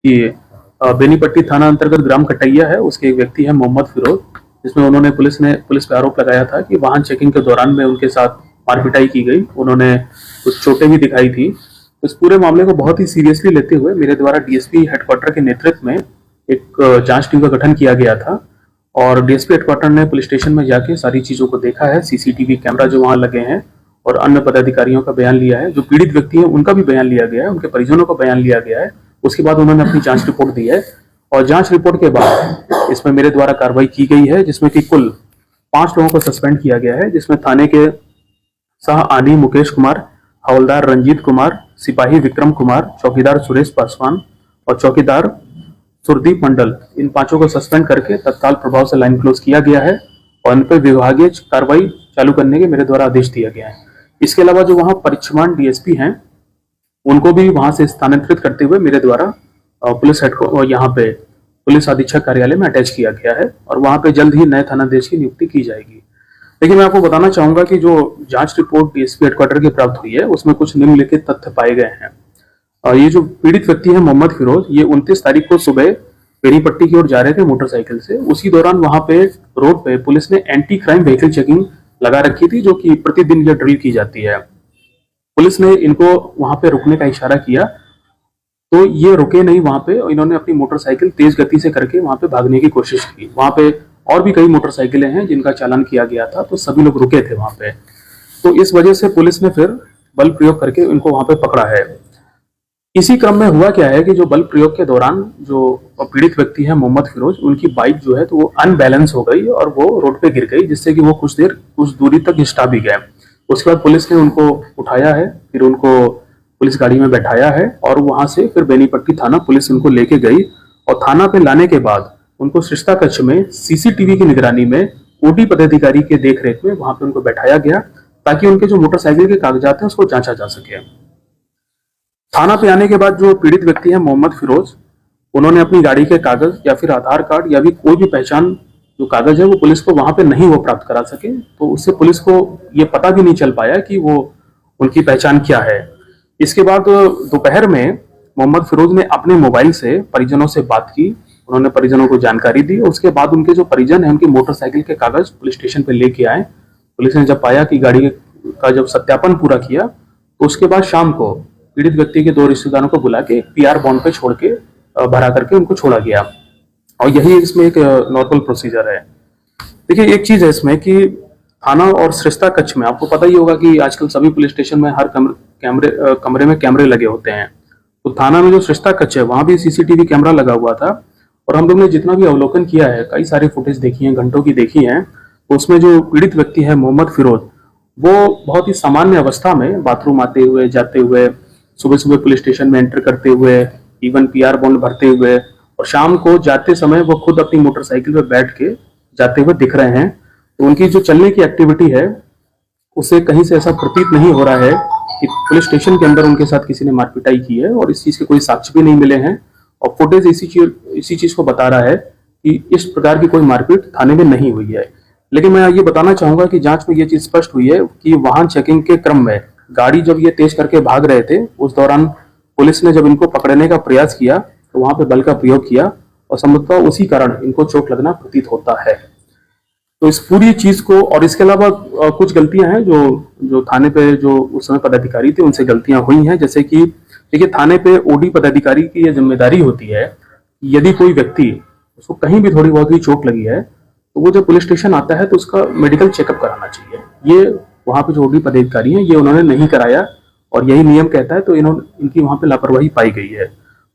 कि बेनीपट्टी थाना अंतर्गत ग्राम कटैया है, उसके एक व्यक्ति है मोहम्मद फिरोज, जिसमें उन्होंने पुलिस पे आरोप लगाया था कि वाहन चेकिंग के दौरान में उनके साथ मारपिटाई की गई, उन्होंने कुछ चोटें भी दिखाई थी। तो इस पूरे मामले को बहुत ही सीरियसली लेते हुए मेरे द्वारा डीएसपी हेडक्वार्टर के नेतृत्व में एक जांच टीम का गठन किया गया था और डीएसपी हेडक्वार्टर ने पुलिस स्टेशन में जाके सारी चीजों को देखा है, सीसीटीवी कैमरा जो वहां लगे हैं और अन्य पदाधिकारियों का बयान लिया है, जो पीड़ित व्यक्ति हैं उनका भी बयान लिया गया है, उनके परिजनों का बयान लिया गया है। उसके बाद उन्होंने अपनी जांच रिपोर्ट दी है और जांच रिपोर्ट के बाद इसमें मेरे द्वारा कार्रवाई की गई है, जिसमें कि कुल 5 लोगों को सस्पेंड किया गया है, जिसमें थाने के सह आनी मुकेश कुमार, हवलदार रंजीत कुमार, सिपाही विक्रम कुमार, चौकीदार सुरेश पासवान और चौकीदार सुरदीप मंडल, इन 5 को सस्पेंड करके तत्काल प्रभाव से लाइन क्लोज किया गया है और इन पर विभागीय कार्रवाई चालू करने के मेरे द्वारा आदेश दिया गया है। इसके अलावा जो वहां परिचमान डीएसपी हैं उनको भी वहां से स्थानांतरित करते हुए मेरे द्वारा पुलिस हेड को यहाँ पे पुलिस अधीक्षक कार्यालय में अटैच किया गया है और वहां पे जल्द ही नए थानाधीश की नियुक्ति की जाएगी। लेकिन मैं आपको बताना चाहूंगा कि जो जांच रिपोर्ट डीएसपी हेडक्वार्टर की प्राप्त हुई है उसमें कुछ निम्नलिखित तथ्य पाए गए हैं। ये जो पीड़ित व्यक्ति है मोहम्मद फिरोज, ये 29 तारीख को सुबह बेनीपट्टी की ओर जा रहे थे मोटरसाइकिल से। उसी दौरान वहां पे रोड पे पुलिस ने एंटी क्राइम व्हीकल चेकिंग लगा रखी थी, जो कि प्रतिदिन ये ड्रिल की जाती है। पुलिस ने इनको वहां पे रुकने का इशारा किया तो ये रुके नहीं वहां पे, और इन्होंने अपनी मोटरसाइकिल तेज गति से करके वहां पे भागने की कोशिश की। वहां पे और भी कई मोटरसाइकिलें हैं जिनका चालान किया गया था, तो सभी लोग रुके थे वहां पे। तो इस वजह से पुलिस ने फिर बल प्रयोग करके इनको वहां पे पकड़ा है। इसी क्रम में हुआ क्या है कि जो बल प्रयोग के दौरान जो पीड़ित व्यक्ति है मोहम्मद फिरोज, उनकी बाइक जो है तो वो अनबैलेंस हो गई और वो रोड पे गिर गई, जिससे कि वो कुछ दूरी तक घिसटा भी गए। उसके बाद पुलिस ने उनको उठाया है, फिर उनको पुलिस गाड़ी में बैठाया है और वहां से फिर बेनीपट्टी थाना पुलिस उनको लेके गई और थाना पे लाने के बाद उनको शिष्टा कक्ष में सीसीटीवी की निगरानी में ओडी पदाधिकारी के देखरेख में वहां पे उनको बैठाया गया, ताकि उनके जो मोटरसाइकिल के कागजात हैं उसको जांचा जा सके। थाना पे आने के बाद जो पीड़ित व्यक्ति है मोहम्मद फिरोज, उन्होंने अपनी गाड़ी के कागज या फिर आधार कार्ड या भी कोई भी पहचान जो कागज है वो पुलिस को वहां पे नहीं वो प्राप्त करा सके, तो उससे पुलिस को ये पता भी नहीं चल पाया कि वो उनकी पहचान क्या है। इसके बाद दोपहर में मोहम्मद फिरोज ने अपने मोबाइल से परिजनों से बात की, उन्होंने परिजनों को जानकारी दी और उसके बाद उनके जो परिजन है उनकी मोटरसाइकिल के कागज पुलिस स्टेशन पे लेके आए। पुलिस ने जब पाया कि गाड़ी का जब सत्यापन पूरा किया तो उसके बाद शाम को पीड़ित व्यक्ति के 2 रिश्तेदारों को बुला के पीआर बॉन्ड पे छोड़ के भरा करके उनको छोड़ा गया और यही इसमें एक नॉर्मल प्रोसीजर है। देखिए एक चीज है इसमें कि थाना और श्रेष्ठता कक्ष में आपको पता ही होगा कि आजकल सभी पुलिस स्टेशन में हर कमरे में कैमरे लगे होते हैं। तो थाना में जो श्रेष्ठता कक्ष है वहां भी सीसीटीवी कैमरा लगा हुआ था और हम लोग ने जितना भी अवलोकन किया है, कई सारी फुटेज देखी है, घंटों की देखी है, तो उसमें जो पीड़ित व्यक्ति है मोहम्मद फिरोज, वो बहुत ही सामान्य अवस्था में बाथरूम आते हुए जाते हुए, सुबह सुबह पुलिस स्टेशन में एंटर करते हुए, इवन पीआर बॉन्ड भरते हुए और शाम को जाते समय वो खुद अपनी मोटरसाइकिल पे बैठ के जाते हुए दिख रहे हैं। तो उनकी जो चलने की एक्टिविटी है उससे कहीं से ऐसा प्रतीत नहीं हो रहा है कि पुलिस स्टेशन के अंदर उनके साथ किसी ने मारपिटाई की है और इस चीज के कोई साक्ष्य भी नहीं मिले हैं और फुटेज इसी चीज को बता रहा है कि इस प्रकार की कोई मारपीट थाने में नहीं हुई है। लेकिन मैं ये बताना चाहूंगा कि जांच में ये चीज स्पष्ट हुई है कि वाहन चेकिंग के क्रम में गाड़ी जब ये तेज करके भाग रहे थे, उस दौरान पुलिस ने जब इनको पकड़ने का प्रयास किया तो वहां पे बल का प्रयोग किया और संभवतः उसी कारण इनको चोट लगना प्रतीत होता है। तो इस पूरी चीज को और इसके अलावा कुछ गलतियां हैं जो थाने पे जो उस समय पदाधिकारी थे उनसे गलतियां हुई हैं। जैसे कि देखिए थाने पे ओडी पदाधिकारी की ये जिम्मेदारी होती है, यदि कोई व्यक्ति उसको कहीं भी थोड़ी बहुत भी चोट लगी है तो वो जब पुलिस स्टेशन आता है तो उसका मेडिकल चेकअप कराना चाहिए। ये वहां पे जो ओडी पदाधिकारी हैं ये उन्होंने नहीं कराया और यही नियम कहता है, तो इनकी वहां पे लापरवाही पाई गई है।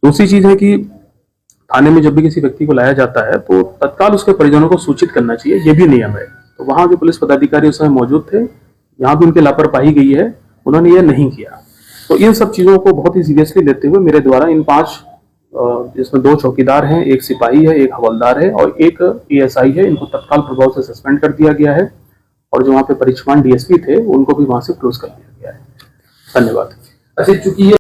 दूसरी चीज है कि थाने में जब भी किसी व्यक्ति को लाया जाता है तो तत्काल उसके परिजनों को सूचित करना चाहिए, ये भी नियम है। तो वहां जो पुलिस पदाधिकारी उस समय मौजूद थे, यहाँ भी उनकी लापरवाही गई है, उन्होंने ये नहीं किया। तो इन सब चीजों को बहुत ही सीरियसली लेते हुए मेरे द्वारा इन 5 जिसमें 2 चौकीदार हैं, 1 सिपाही है, 1 हवलदार है और 1 एएसआई है, इनको तत्काल प्रभाव से सस्पेंड कर दिया गया है और जो वहाँ पे परिचमान डीएसपी थे उनको भी वहां से क्लोज कर दिया गया है। धन्यवाद। अच्छा, चूंकि